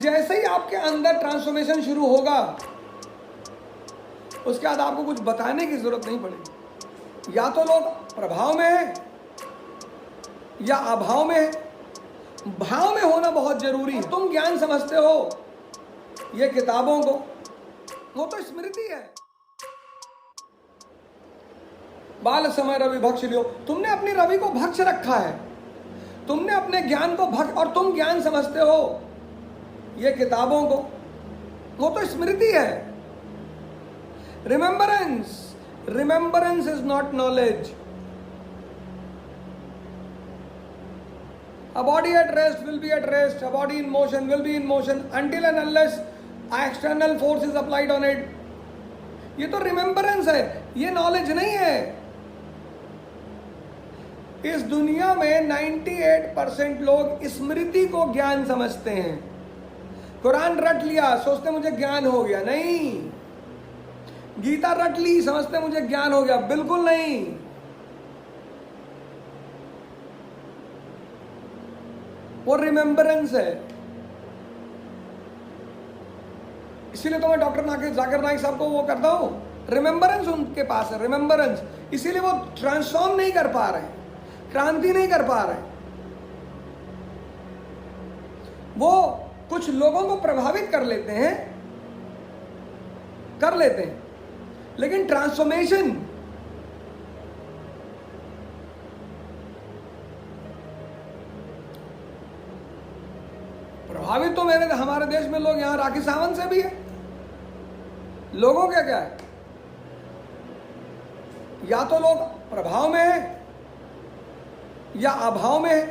जैसे ही आपके अंदर ट्रांसफॉर्मेशन शुरू होगा, उसके बाद आपको कुछ बताने की जरूरत नहीं पड़ेगी। या तो लोग प्रभाव में है या अभाव में है। भाव में होना बहुत जरूरी है। तुम ज्ञान समझते हो ये किताबों को, वो तो स्मृति है। बाल समय रवि भक्ष लियो, तुमने अपनी रवि को भक्ष रखा है, तुमने अपने ज्ञान को भक्ष, और तुम ज्ञान समझते हो ये किताबों को, वो तो स्मृति है। Remembrance is not knowledge. A body at rest will be at rest. A body in motion will be in motion until and unless external force is applied on it. ये तो रिमेम्बरेंस है, ये नॉलेज नहीं है। इस दुनिया में 98% लोग स्मृति को ज्ञान समझते हैं। कुरान रट लिया, सोचते मुझे ज्ञान हो गया। नहीं। गीता रट ली, समझते मुझे ज्ञान हो गया। बिल्कुल नहीं। वो रिमेम्बरेंस है। इसीलिए तो मैं डॉक्टर जाकिर नाइक साहब को वो करता हूं, रिमेम्बरेंस उनके पास है, रिमेम्बरेंस। इसीलिए वो ट्रांसफॉर्म नहीं कर पा रहे, क्रांति नहीं कर पा रहे। वो कुछ लोगों को प्रभावित कर लेते हैं, लेकिन ट्रांसफॉर्मेशन, प्रभावित तो हमारे देश में लोग यहां राखी सावंत से भी है। लोगों का क्या है, या तो लोग प्रभाव में है या अभाव में है।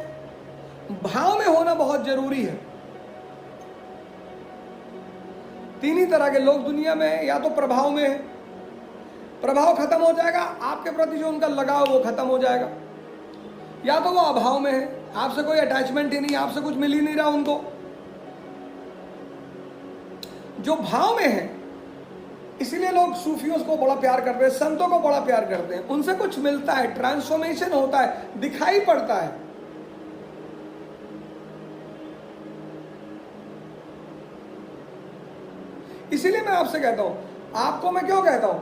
भाव में होना बहुत जरूरी है। तीन ही तरह के लोग दुनिया में है। या तो प्रभाव में है, प्रभाव खत्म हो जाएगा, आपके प्रति जो उनका लगाव वो खत्म हो जाएगा। या तो वो अभाव में है, आपसे कोई अटैचमेंट ही नहीं, आपसे कुछ मिल ही नहीं रहा उनको। जो भाव में है, इसीलिए लोग सूफियों को बड़ा प्यार करते हैं, संतों को बड़ा प्यार करते हैं। उनसे कुछ मिलता है, ट्रांसफॉर्मेशन होता है, दिखाई पड़ता है। इसीलिए मैं आपसे कहता हूं, आपको मैं क्यों कहता हूं,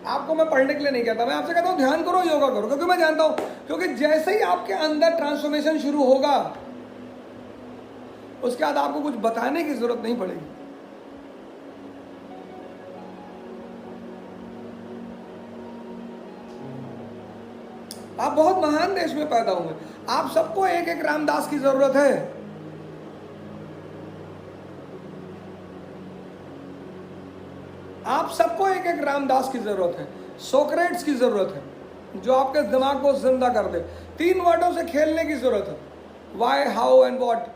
आपको मैं पढ़ने के लिए नहीं कहता, मैं आपसे कहता हूं ध्यान करो, योगा करो। क्योंकि मैं जानता हूं, क्योंकि जैसे ही आपके अंदर ट्रांसफॉर्मेशन शुरू होगा, उसके बाद आपको कुछ बताने की जरूरत नहीं पड़ेगी। आप बहुत महान देश में पैदा हुए, आप सबको एक एक रामदास की जरूरत है। आप सबको एक एक रामदास की जरूरत है, सोक्रेट्स की जरूरत है, जो आपके दिमाग को जिंदा कर दे। 3 वर्डों से खेलने की जरूरत है, वाई, हाउ एंड व्हाट।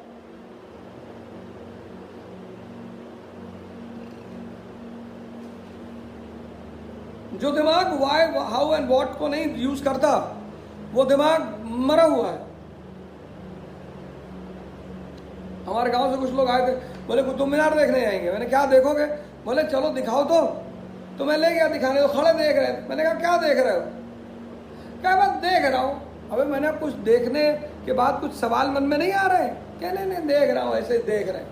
जो दिमाग वाई, हाउ एंड व्हाट को नहीं यूज करता, वो दिमाग मरा हुआ है। हमारे गांव से कुछ लोग आए थे, बोले कुतुब मीनार देखने जाएंगे। मैंने क्या देखोगे? बोले चलो दिखाओ तो मैं ले गया दिखाने। तो खड़े देख रहे थे। मैंने कहा क्या देख रहे हो? क्या बात देख रहा हूं। अबे मैंने कुछ देखने के बाद कुछ सवाल मन में नहीं आ रहे? क्या नहीं देख रहा हूं, ऐसे देख रहे।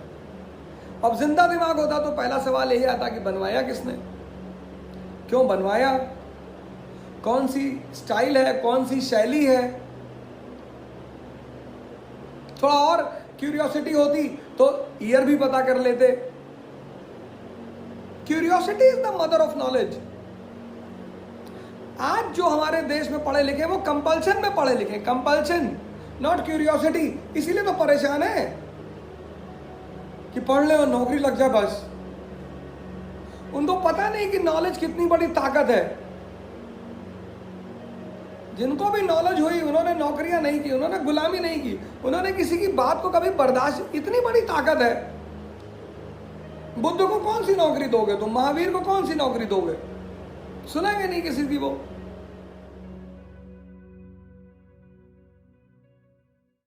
अब जिंदा दिमाग होता तो पहला सवाल यही आता कि बनवाया किसने, क्यों बनवाया, कौन सी स्टाइल है, कौन सी शैली है। थोड़ा और क्यूरियोसिटी होती तो ईयर भी पता कर लेते। Curiosity is the mother of knowledge. आज जो हमारे देश में पढ़े लिखे वो कंपल्शन में पढ़े लिखे, कंपल्शन नॉट क्यूरियोसिटी। इसीलिए तो परेशान है कि पढ़ ले और नौकरी लग जाए बस। उनको पता नहीं कि नॉलेज कितनी बड़ी ताकत है। जिनको भी नॉलेज हुई उन्होंने नौकरियां नहीं की, उन्होंने गुलामी नहीं की, उन्होंने किसी की बात को कभी बर्दाश्त। इतनी बड़ी ताकत है। बुद्ध को कौन सी नौकरी दोगे तुम? महावीर को कौन सी नौकरी दोगे? सुनेंगे नहीं किसी की वो।